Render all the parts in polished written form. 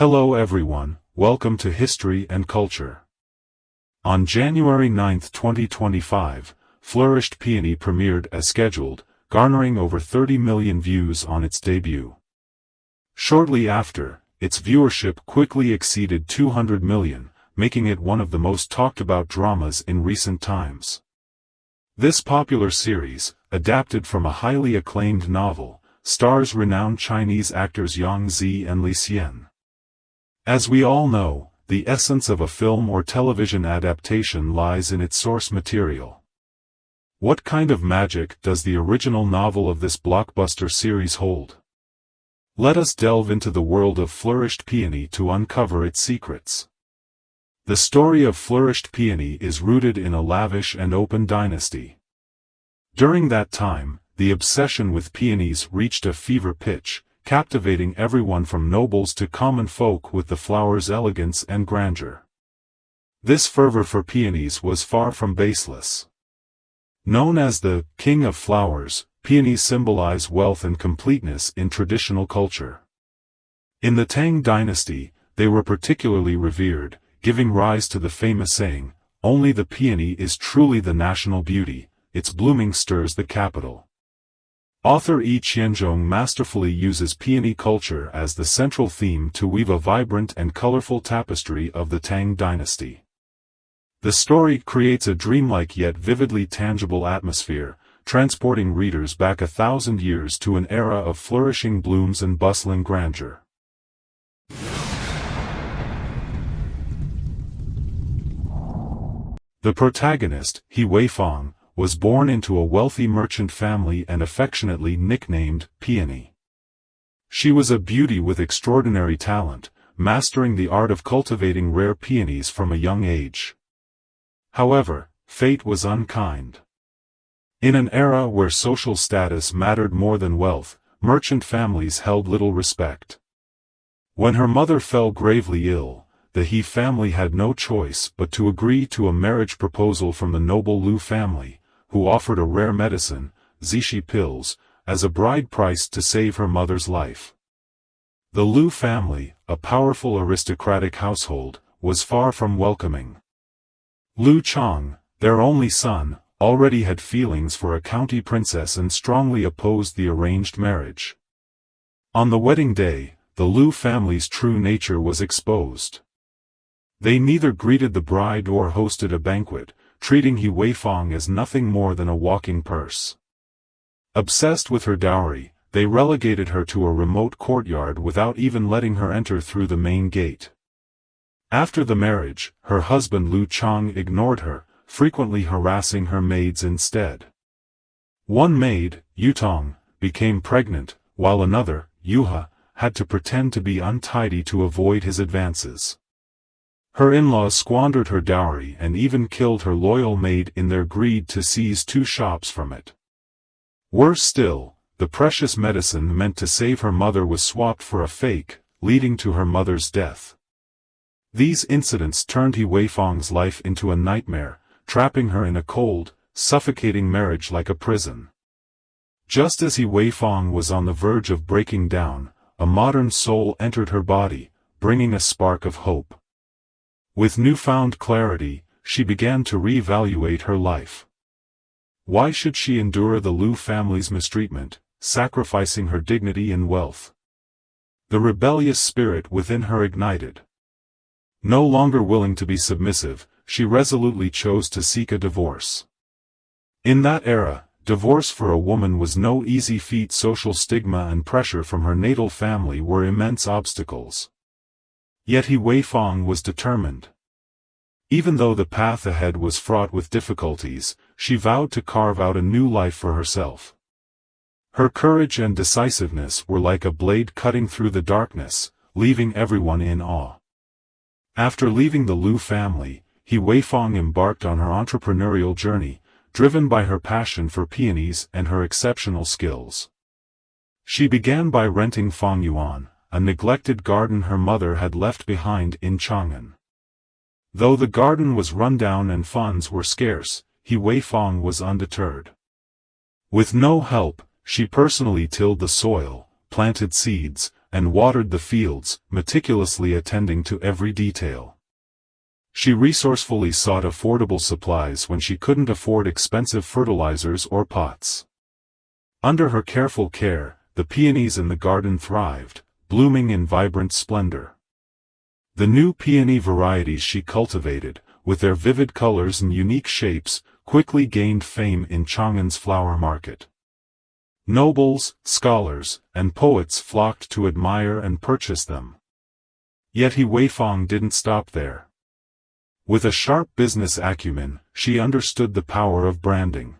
Hello everyone, welcome to History and Culture. On January 9, 2025, Flourished Peony premiered as scheduled, garnering over 30 million views on its debut. Shortly after, its viewership quickly exceeded 200 million, making it one of the most talked-about dramas in recent times. This popular series, adapted from a highly acclaimed novel, stars renowned Chinese actors Yang Zi and Zetian. As we all know, the essence of a film or television adaptation lies in its source material. What kind of magic does the original novel of this blockbuster series hold? Let us delve into the world of Flourished Peony to uncover its secrets. The story of Flourished Peony is rooted in a lavish and open dynasty. During that time, the obsession with peonies reached a fever pitch, captivating everyone from nobles to common folk with the flower's elegance and grandeur. This fervor for peonies was far from baseless. Known as the king of flowers, peonies symbolize wealth and completeness in traditional culture. In the Tang dynasty, they were particularly revered, giving rise to the famous saying, "Only the peony is truly the national beauty, its blooming stirs the capital." Author Qianlong masterfully uses peony culture as the central theme to weave a vibrant and colorful tapestry of the Tang dynasty. The story creates a dreamlike yet vividly tangible atmosphere, transporting readers back 1,000 years to an era of flourishing blooms and bustling grandeur. The protagonist, Weifang, was born into a wealthy merchant family and affectionately nicknamed Peony. She was a beauty with extraordinary talent, mastering the art of cultivating rare peonies from a young age. However, fate was unkind. In an era where social status mattered more than wealth, merchant families held little respect. When her mother fell gravely ill, the He family had no choice but to agree to a marriage proposal from the noble Lu family, who offered a rare medicine, Zishi pills, as a bride price to save her mother's life. The Lu family, a powerful aristocratic household, was far from welcoming. Lu Chang, their only son, already had feelings for a county princess and strongly opposed the arranged marriage. On the wedding day, the Lu family's true nature was exposed. They neither greeted the bride or hosted a banquet, treating Weifang as nothing more than a walking purse. Obsessed with her dowry, they relegated her to a remote courtyard without even letting her enter through the main gate. After the marriage, her husband Lu Chang ignored her, frequently harassing her maids instead. One maid, Yutong, became pregnant, while another, Yuha, had to pretend to be untidy to avoid his advances. Her in-laws squandered her dowry and even killed her loyal maid in their greed to seize 2 shops from it. Worse still, the precious medicine meant to save her mother was swapped for a fake, leading to her mother's death. These incidents turned Weifang's life into a nightmare, trapping her in a cold, suffocating marriage like a prison. Just as Weifang was on the verge of breaking down, a modern soul entered her body, bringing a spark of hope. With newfound clarity, she began to reevaluate her life. Why should she endure the Lu family's mistreatment, sacrificing her dignity and wealth? The rebellious spirit within her ignited. No longer willing to be submissive, she resolutely chose to seek a divorce. In that era, divorce for a woman was no easy feat. Social stigma and pressure from her natal family were immense obstacles. Yet Weifang was determined. Even though the path ahead was fraught with difficulties, she vowed to carve out a new life for herself. Her courage and decisiveness were like a blade cutting through the darkness, leaving everyone in awe. After leaving the Lu family, Weifang embarked on her entrepreneurial journey, driven by her passion for peonies and her exceptional skills. She began by renting Fongyuan, a neglected garden her mother had left behind in Chang'an. Though the garden was run down and funds were scarce, Weifang was undeterred. With no help, she personally tilled the soil, planted seeds, and watered the fields, meticulously attending to every detail. She resourcefully sought affordable supplies when she couldn't afford expensive fertilizers or pots. Under her careful care, the peonies in the garden thrived, blooming in vibrant splendor. The new peony varieties she cultivated, with their vivid colors and unique shapes, quickly gained fame in Chang'an's flower market. Nobles, scholars, and poets flocked to admire and purchase them. Yet Weifang didn't stop there. With a sharp business acumen, she understood the power of branding.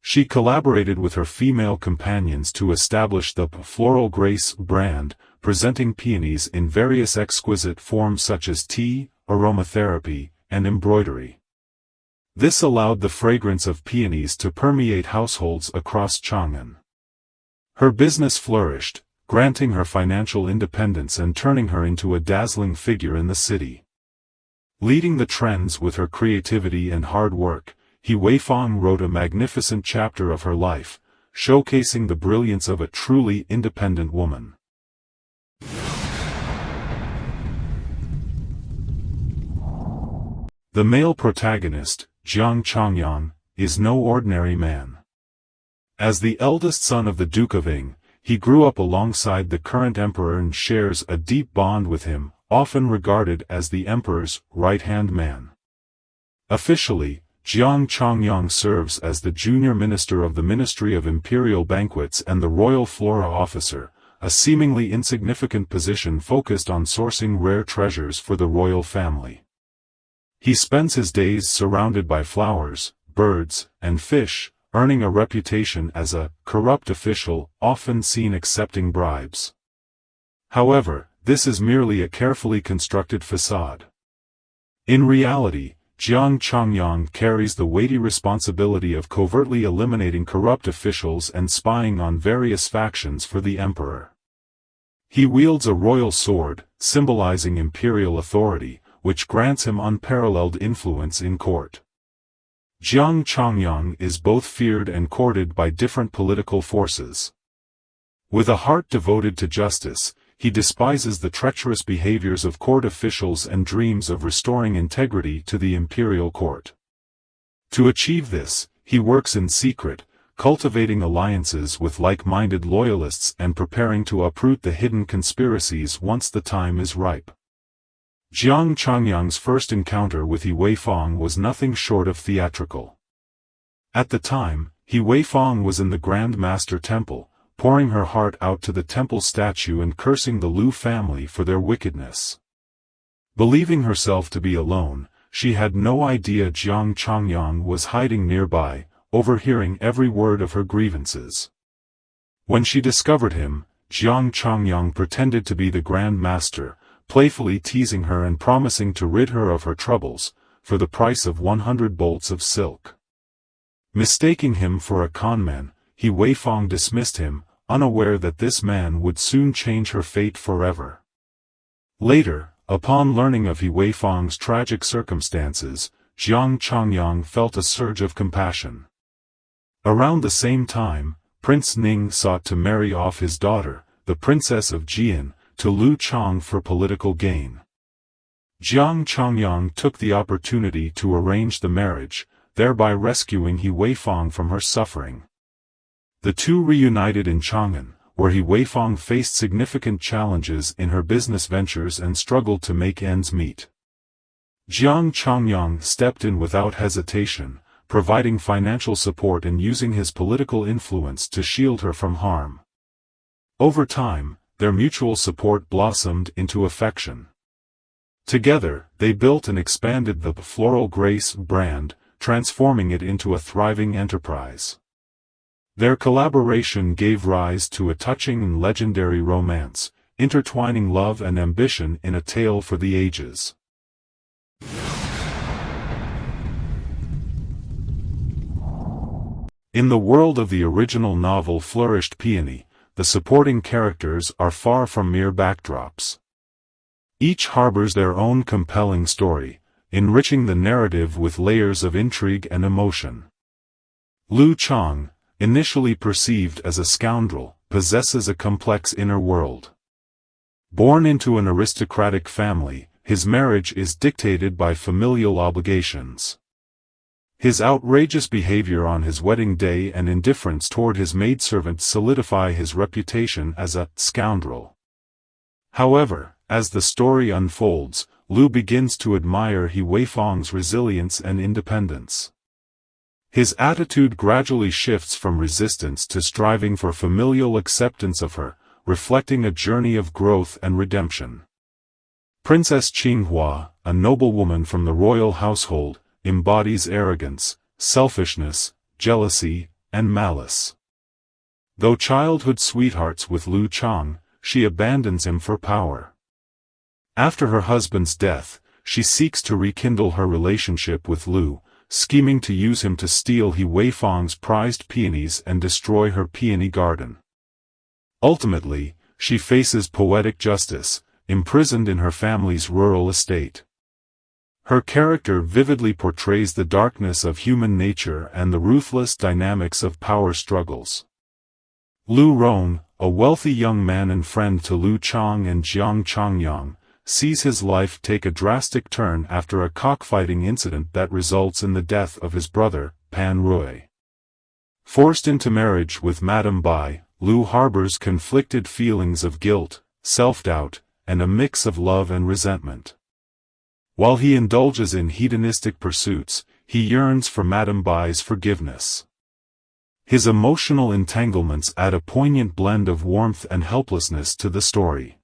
She collaborated with her female companions to establish the Floral Grace brand, presenting peonies in various exquisite forms such as tea, aromatherapy, and embroidery. This allowed the fragrance of peonies to permeate households across Chang'an. Her business flourished, granting her financial independence and turning her into a dazzling figure in the city. Leading the trends with her creativity and hard work, Weifang wrote a magnificent chapter of her life, showcasing the brilliance of a truly independent woman. The male protagonist, Jiang Changyang, is no ordinary man. As the eldest son of the Duke of Ying, he grew up alongside the current emperor and shares a deep bond with him, often regarded as the emperor's right-hand man. Officially, Jiang Changyang serves as the junior minister of the Ministry of Imperial Banquets and the Royal Flora Officer, a seemingly insignificant position focused on sourcing rare treasures for the royal family. He spends his days surrounded by flowers, birds, and fish, earning a reputation as a corrupt official, often seen accepting bribes. However, this is merely a carefully constructed facade. In reality, Jiang Changyang carries the weighty responsibility of covertly eliminating corrupt officials and spying on various factions for the emperor. He wields a royal sword, symbolizing imperial authority, which grants him unparalleled influence in court. Jiang Changyang is both feared and courted by different political forces. With a heart devoted to justice, he despises the treacherous behaviors of court officials and dreams of restoring integrity to the imperial court. To achieve this, he works in secret, cultivating alliances with like-minded loyalists and preparing to uproot the hidden conspiracies once the time is ripe. Jiang Changyang's first encounter with Weifang was nothing short of theatrical. At the time, Weifang was in the Grand Master Temple, pouring her heart out to the temple statue and cursing the Lu family for their wickedness. Believing herself to be alone, she had no idea Jiang Changyang was hiding nearby, overhearing every word of her grievances. When she discovered him, Jiang Changyang pretended to be the Grand Master, playfully teasing her and promising to rid her of her troubles, for the price of 100 bolts of silk. Mistaking him for a conman, Weifang dismissed him, unaware that this man would soon change her fate forever. Later, upon learning of Weifang's tragic circumstances, Jiang Changyang felt a surge of compassion. Around the same time, Prince Ning sought to marry off his daughter, the Princess of Jian, to Lu Chang for political gain. Jiang Changyang took the opportunity to arrange the marriage, thereby rescuing Weifang from her suffering. The two reunited in Chang'an, where Weifang faced significant challenges in her business ventures and struggled to make ends meet. Jiang Changyang stepped in without hesitation, providing financial support and using his political influence to shield her from harm. Over time, their mutual support blossomed into affection. Together, they built and expanded the Floral Grace brand, transforming it into a thriving enterprise. Their collaboration gave rise to a touching and legendary romance, intertwining love and ambition in a tale for the ages. In the world of the original novel Flourished Peony, the supporting characters are far from mere backdrops. Each harbors their own compelling story, enriching the narrative with layers of intrigue and emotion. Lu Chang, initially perceived as a scoundrel, possesses a complex inner world. Born into an aristocratic family, his marriage is dictated by familial obligations. His outrageous behavior on his wedding day and indifference toward his maidservant solidify his reputation as a scoundrel. However, as the story unfolds, Lu begins to admire Weifang's resilience and independence. His attitude gradually shifts from resistance to striving for familial acceptance of her, reflecting a journey of growth and redemption. Princess Qinghua, a noblewoman from the royal household, embodies arrogance, selfishness, jealousy, and malice. Though childhood sweethearts with Lu Chang, she abandons him for power. After her husband's death, she seeks to rekindle her relationship with Lu, scheming to use him to steal Weifang's prized peonies and destroy her peony garden. Ultimately, she faces poetic justice, imprisoned in her family's rural estate. Her character vividly portrays the darkness of human nature and the ruthless dynamics of power struggles. Lu Rong, a wealthy young man and friend to Lu Chang and Jiang Changyang, sees his life take a drastic turn after a cockfighting incident that results in the death of his brother, Pan Rui. Forced into marriage with Madame Bai, Lu harbors conflicted feelings of guilt, self-doubt, and a mix of love and resentment. While he indulges in hedonistic pursuits, he yearns for Madame Bai's forgiveness. His emotional entanglements add a poignant blend of warmth and helplessness to the story.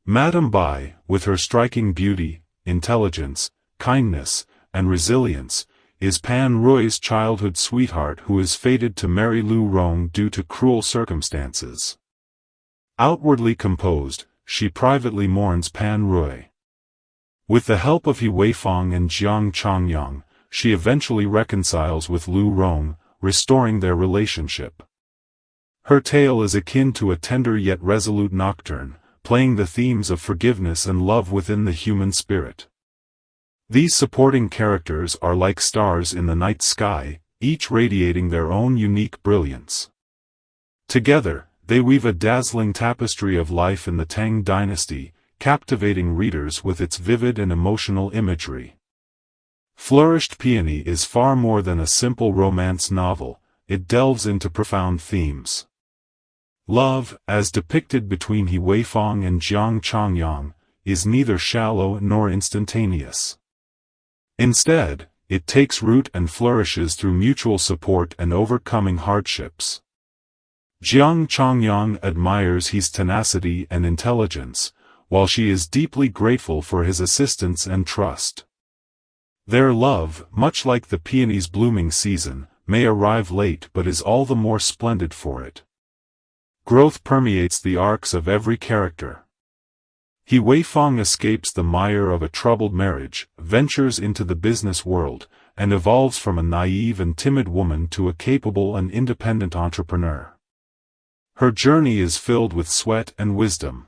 Madame Bai, with her striking beauty, intelligence, kindness, and resilience, is Pan Rui's childhood sweetheart who is fated to marry Lu Rong due to cruel circumstances. Outwardly composed, she privately mourns Pan Rui. With the help of Weifang and Jiang Changyang, she eventually reconciles with Lu Rong, restoring their relationship. Her tale is akin to a tender yet resolute nocturne, playing the themes of forgiveness and love within the human spirit. These supporting characters are like stars in the night sky, each radiating their own unique brilliance. Together, they weave a dazzling tapestry of life in the Tang dynasty, captivating readers with its vivid and emotional imagery. Flourished Peony is far more than a simple romance novel, it delves into profound themes. Love, as depicted between Weifang and Jiang Changyang, is neither shallow nor instantaneous. Instead, it takes root and flourishes through mutual support and overcoming hardships. Jiang Changyang admires his tenacity and intelligence, while she is deeply grateful for his assistance and trust. Their love, much like the peony's blooming season, may arrive late but is all the more splendid for it. Growth permeates the arcs of every character. Weifang escapes the mire of a troubled marriage, ventures into the business world, and evolves from a naive and timid woman to a capable and independent entrepreneur. Her journey is filled with sweat and wisdom.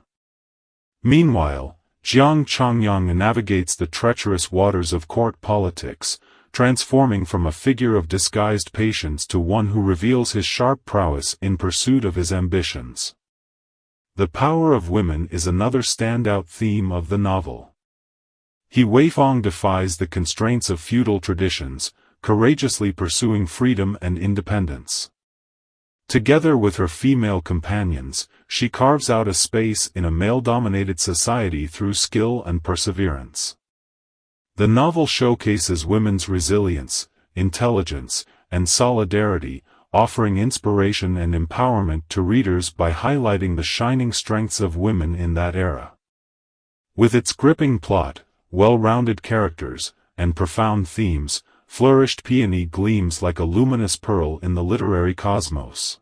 Meanwhile, Jiang Changyang navigates the treacherous waters of court politics, transforming from a figure of disguised patience to one who reveals his sharp prowess in pursuit of his ambitions. The power of women is another standout theme of the novel. Weifang defies the constraints of feudal traditions, courageously pursuing freedom and independence. Together with her female companions, she carves out a space in a male-dominated society through skill and perseverance. The novel showcases women's resilience, intelligence, and solidarity, offering inspiration and empowerment to readers by highlighting the shining strengths of women in that era. With its gripping plot, well-rounded characters, and profound themes, Flourished Peony gleams like a luminous pearl in the literary cosmos.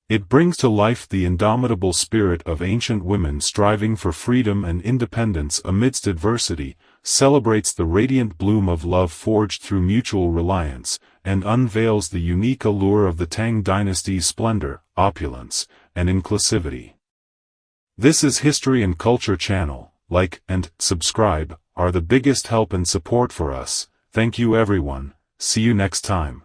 It brings to life the indomitable spirit of ancient women striving for freedom and independence amidst adversity, celebrates the radiant bloom of love forged through mutual reliance, and unveils the unique allure of the Tang dynasty's splendor, opulence, and inclusivity. This is History and Culture Channel. Like and subscribe are the biggest help and support for us. Thank you everyone. See you next time.